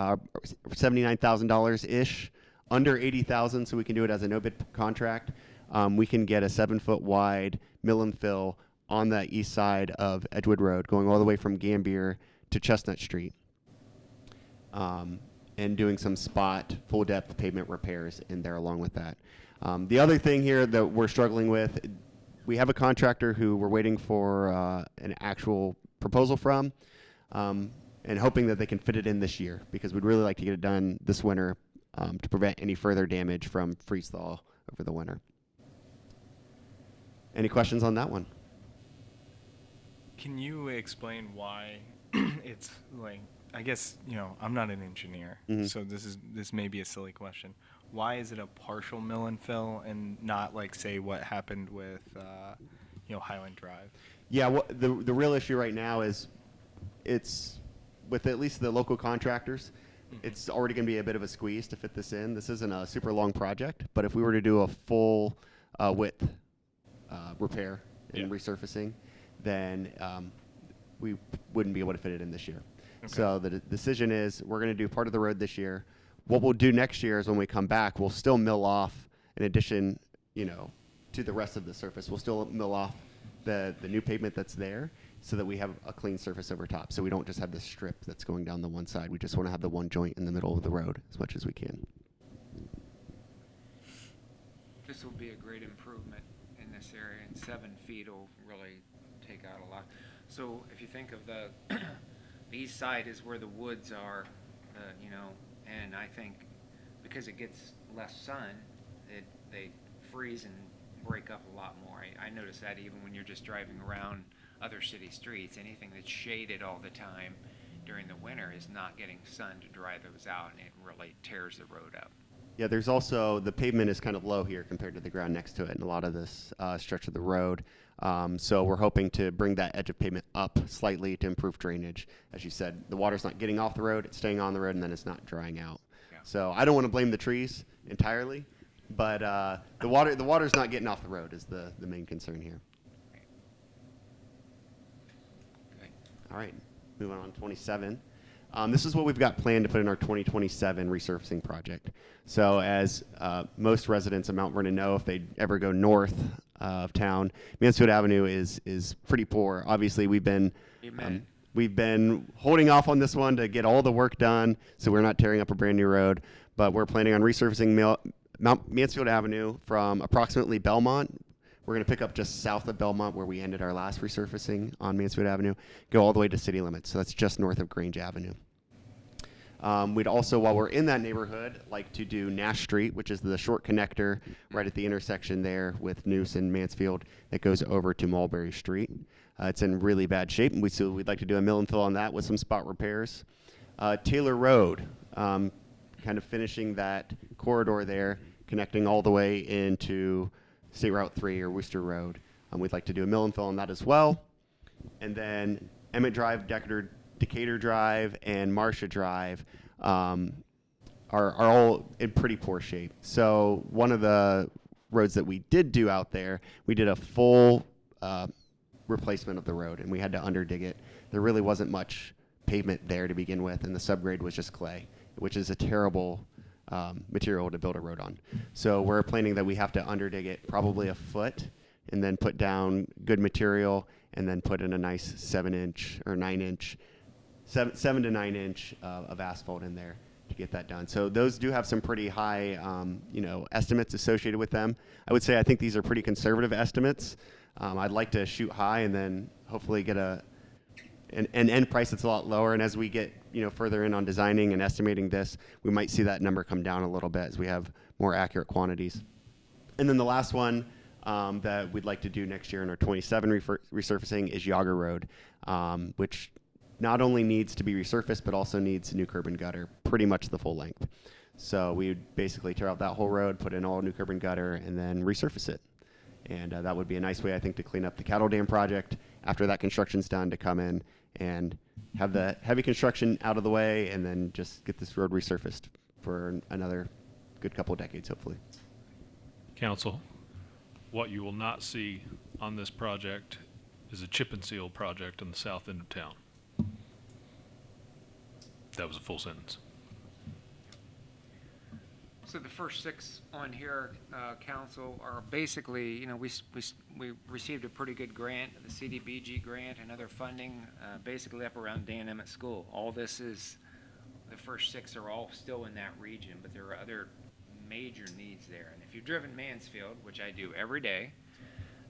$79,000-ish, under $80,000, so we can do it as a no-bid contract, we can get a 7-foot wide mill and fill on the east side of Edgewood Road, going all the way from Gambier to Chestnut Street, and doing some spot full-depth pavement repairs in there along with that. The other thing here that we're struggling with, we have a contractor who we're waiting for an actual proposal from, and hoping that they can fit it in this year, because we'd really like to get it done this winter to prevent any further damage from freeze thaw over the winter. Any questions on that one? Can you explain why it's like, I guess, I'm not an engineer, so this may be a silly question. Why is it a partial mill and fill and not like, say, what happened with, Highland Drive? Yeah, the real issue right now is it's with at least the local contractors, it's already going to be a bit of a squeeze to fit this in. This isn't a super long project, but if we were to do a full width repair and resurfacing, then we wouldn't be able to fit it in this year. Okay. So the decision is we're going to do part of the road this year. What we'll do next year is when we come back, we'll still mill off, in addition, to the rest of the surface, we'll still mill off the new pavement that's there so that we have a clean surface over top. So we don't just have this strip that's going down the one side. We just want to have the one joint in the middle of the road as much as we can. This will be a great improvement in this area, and 7 feet will really take out a lot. So if you think of the east side is where the woods are, and I think because it gets less sun, they freeze and break up a lot more. I notice that even when you're just driving around other city streets, anything that's shaded all the time during the winter is not getting sun to dry those out, and it really tears the road up. Yeah, there's also, the pavement is kind of low here compared to the ground next to it in a lot of this stretch of the road. So we're hoping to bring that edge of pavement up slightly to improve drainage. As you said, the water's not getting off the road, it's staying on the road, and then it's not drying out. Yeah. So I don't want to blame the trees entirely, but the water's not getting off the road is the main concern here. Okay. All right, moving on, 27. This is what we've got planned to put in our 2027 resurfacing project. So as most residents of Mount Vernon know, if they ever go north of town, Mansfield Avenue is pretty poor. Obviously, we've been holding off on this one to get all the work done, so we're not tearing up a brand new road. But we're planning on resurfacing Mansfield Avenue from approximately Belmont. We're going to pick up just south of Belmont, where we ended our last resurfacing on Mansfield Avenue, go all the way to city limits. So that's just north of Grange Avenue. We'd also, while we're in that neighborhood, like to do Nash Street, which is the short connector right at the intersection there with Noose and Mansfield that goes over to Mulberry Street. It's in really bad shape, and we'd like to do a mill and fill on that with some spot repairs. Taylor Road, kind of finishing that corridor there, connecting all the way into State Route 3 or Worcester Road. We'd like to do a mill and fill on that as well. And then Emmett Drive, Decatur Drive, and Marcia Drive are all in pretty poor shape. So one of the roads that we did do out there, we did a full replacement of the road, and we had to underdig it. There really wasn't much pavement there to begin with, and the subgrade was just clay, which is a terrible material to build a road on. So we're planning that we have to underdig it probably a foot, and then put down good material, and then put in a nice 7 to 9 inch of asphalt in there to get that done. So those do have some pretty high, estimates associated with them. I would say I think these are pretty conservative estimates. I'd like to shoot high and then hopefully get an end price that's a lot lower. And as we get further in on designing and estimating this, we might see that number come down a little bit as we have more accurate quantities. And then the last one that we'd like to do next year in our 27 resurfacing is Yager Road, which not only needs to be resurfaced, but also needs new curb and gutter, pretty much the full length. So we would basically tear out that whole road, put in all new curb and gutter, and then resurface it. And that would be a nice way, I think, to clean up the cattle dam project after that construction's done, to come in and have the heavy construction out of the way, and then just get this road resurfaced for another good couple of decades, hopefully. Council, what you will not see on this project is a chip and seal project in the south end of town. That was a full sentence. So the first 6 on here, council, are basically, we received a pretty good grant, the CDBG grant and other funding, basically up around Dan Emmett School. All this is, the first 6 are all still in that region, but there are other major needs there. And if you've driven Mansfield, which I do every day,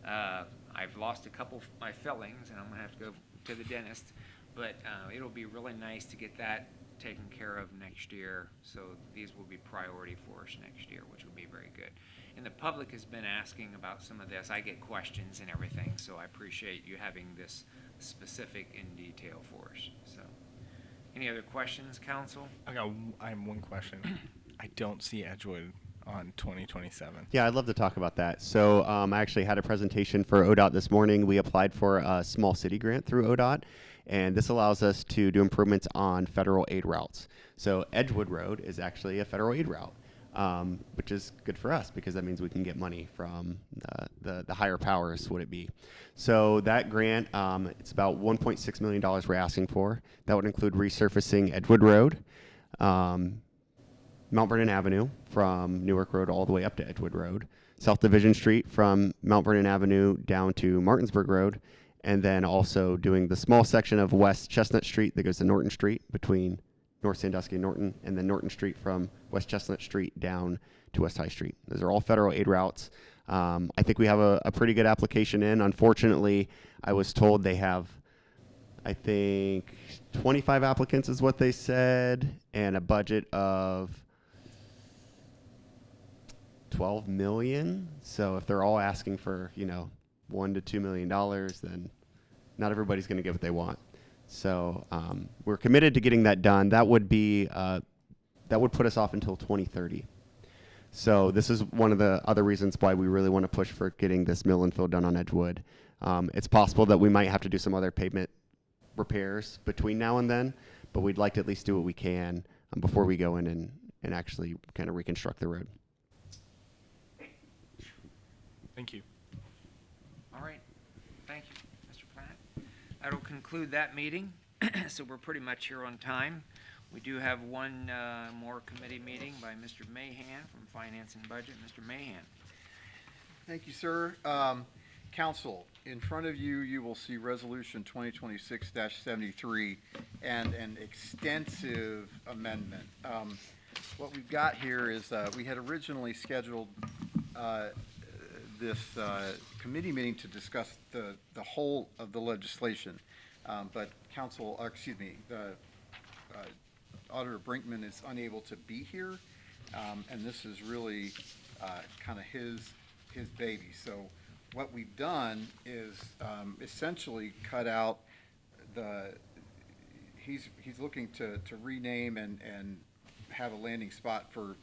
I've lost a couple of my fillings, and I'm gonna have to go to the dentist. But it'll be really nice to get that taken care of next year. So these will be priority for us next year, which will be very good. And the public has been asking about some of this. I get questions and everything, so I appreciate you having this specific in detail for us. So, any other questions, council? I have one question. I don't see Edgewood on 2027. Yeah, I'd love to talk about that. So I actually had a presentation for ODOT this morning. We applied for a small city grant through ODOT, and this allows us to do improvements on federal aid routes. So Edgewood Road is actually a federal aid route, which is good for us because that means we can get money from the higher powers, would it be. So that grant, it's about $1.6 million we're asking for. That would include resurfacing Edgewood Road, Mount Vernon Avenue from Newark Road all the way up to Edgewood Road, South Division Street from Mount Vernon Avenue down to Martinsburg Road, and then also doing the small section of West Chestnut Street that goes to Norton Street between North Sandusky and Norton, and then Norton Street from West Chestnut Street down to West High Street. Those are all federal aid routes. I think we have a pretty good application in. Unfortunately, I was told they have, I think, 25 applicants is what they said, and a budget of $12 million. So if they're all asking for, $1 to $2 million, then not everybody's going to get what they want. So we're committed to getting that done. That would be that would put us off until 2030. So this is one of the other reasons why we really want to push for getting this mill and fill done on Edgewood. It's possible that we might have to do some other pavement repairs between now and then, but we'd like to at least do what we can before we go in and actually kind of reconstruct the road. Thank you. All right. Thank you, Mr. Platt. That'll conclude that meeting. So we're pretty much here on time. We do have one more committee meeting by Mr. Mahan from Finance and Budget. Mr. Mahan. Thank you, sir. Council, in front of you, you will see Resolution 2026-73 and an extensive amendment. What we've got here is we had originally scheduled this committee meeting to discuss the whole of the legislation, but Auditor Brinkman is unable to be here, and this is really kind of his baby. So what we've done is essentially cut out he's looking to rename and have a landing spot for,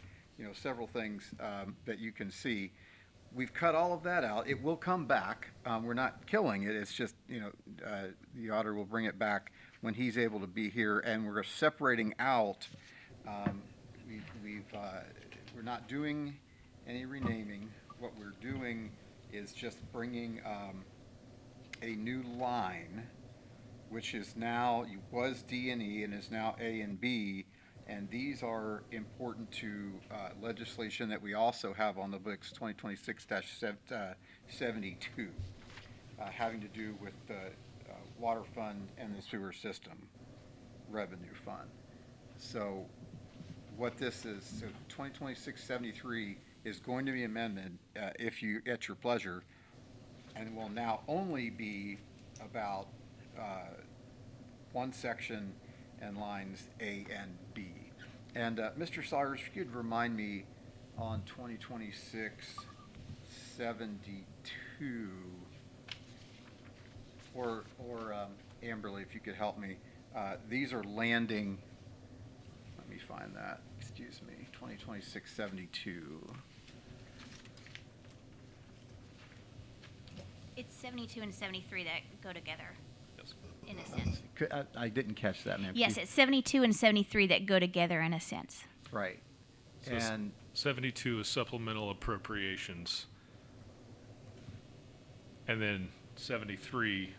several things that you can see. We've cut all of that out. It will come back. We're not killing it. It's just, the auditor will bring it back when he's able to be here, and we're separating out. We're not doing any renaming. What we're doing is just bringing a new line, which is now, was D and E and is now A and B, and these are important to legislation that we also have on the books, 2026-72, having to do with the water fund and the sewer system revenue fund. So what this is, so 2026-73 is going to be amended, if you, at your pleasure, and will now only be about one section and lines A and B. And Mr. Sawyers, if you'd remind me on 2026-72, or Amberly, if you could help me, these are landing, let me find that, excuse me, 2026-72. It's 72 and 73 that go together, in a sense. I didn't catch that, ma'am. Yes, it's 72 and 73 that go together in a sense. Right. So And 72 is supplemental appropriations. And then 73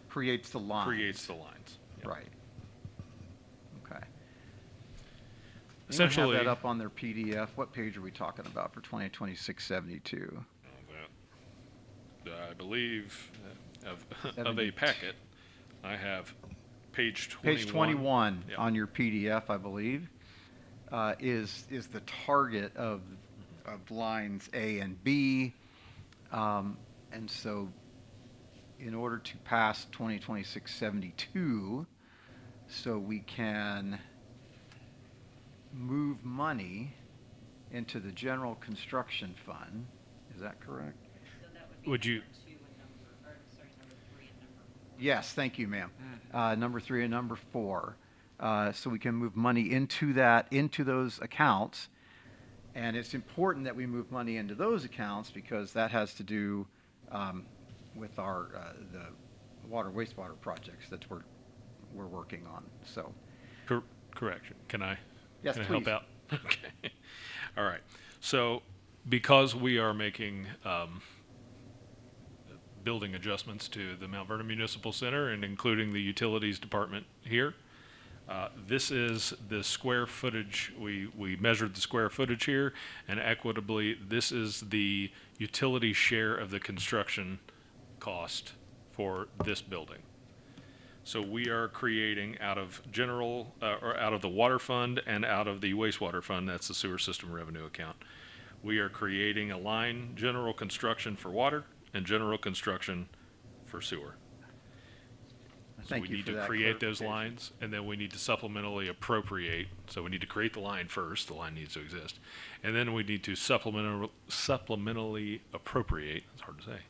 creates the line. creates the lines. Yep. Right. Okay. Essentially- Anyone have that up on their PDF? What page are we talking about for 2026-72? I believe of a 70. packet, I have page 21. Page 21 Yep. on your PDF, I believe, is the target of lines A and B. And so in order to pass 2026-72, so we can move money into the general construction fund, is that correct? Would you, Yes, thank you, ma'am. Number 3 and number 4. So we can move money into those accounts. And it's important that we move money into those accounts because that has to do with our the water wastewater projects that we're working on. So correction, can I? Yes, can I help please. out? Okay. All right. So because we are making building adjustments to the Mount Vernon Municipal Center and including the utilities department here, this is the square footage. We measured the square footage here, and equitably, this is the utility share of the construction cost for this building. So we are creating out of general, or out of the water fund and out of the wastewater fund, that's the sewer system revenue account. We are creating a line, general construction for water and general construction for sewer. So Thank we you need for to that create those clarification. lines, and then we need to supplementally appropriate. So we need to create the line first, the line needs to exist. And then we need to supplementally appropriate, it's hard to say,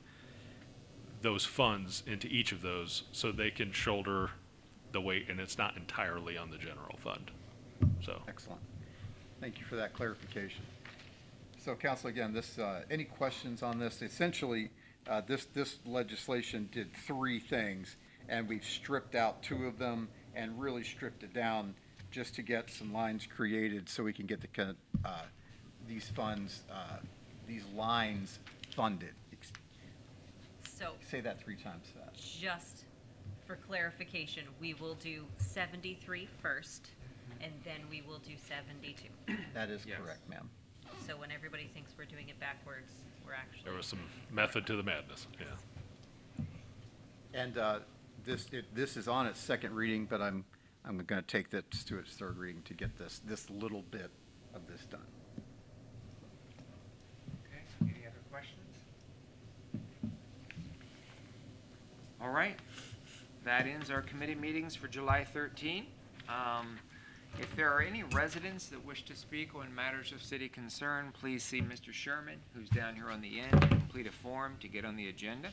those funds into each of those so they can shoulder the weight, and it's not entirely on the general fund. So, excellent. Thank you for that clarification. So, Council, again, any questions on this? Essentially, this legislation did 3 things, and we've stripped out 2 of them and really stripped it down just to get some lines created so we can get these funds, these lines funded. So Say that 3 times fast. just for clarification, we will do 73 first, and then we will do 72. That is Yes. correct, ma'am. So when everybody thinks we're doing it backwards, we're actually. There was some method to the madness, yeah. And this is on its second reading, but I'm going to take this to its third reading to get this little bit of this done. Okay, any other questions? All right, that ends our committee meetings for July 13. If there are any residents that wish to speak on matters of city concern, please see Mr. Sherman, who's down here on the end, and complete a form to get on the agenda.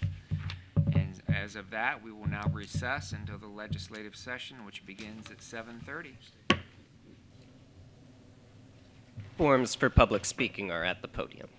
And as of that, we will now recess until the legislative session, which begins at 7:30. Forms for public speaking are at the podium.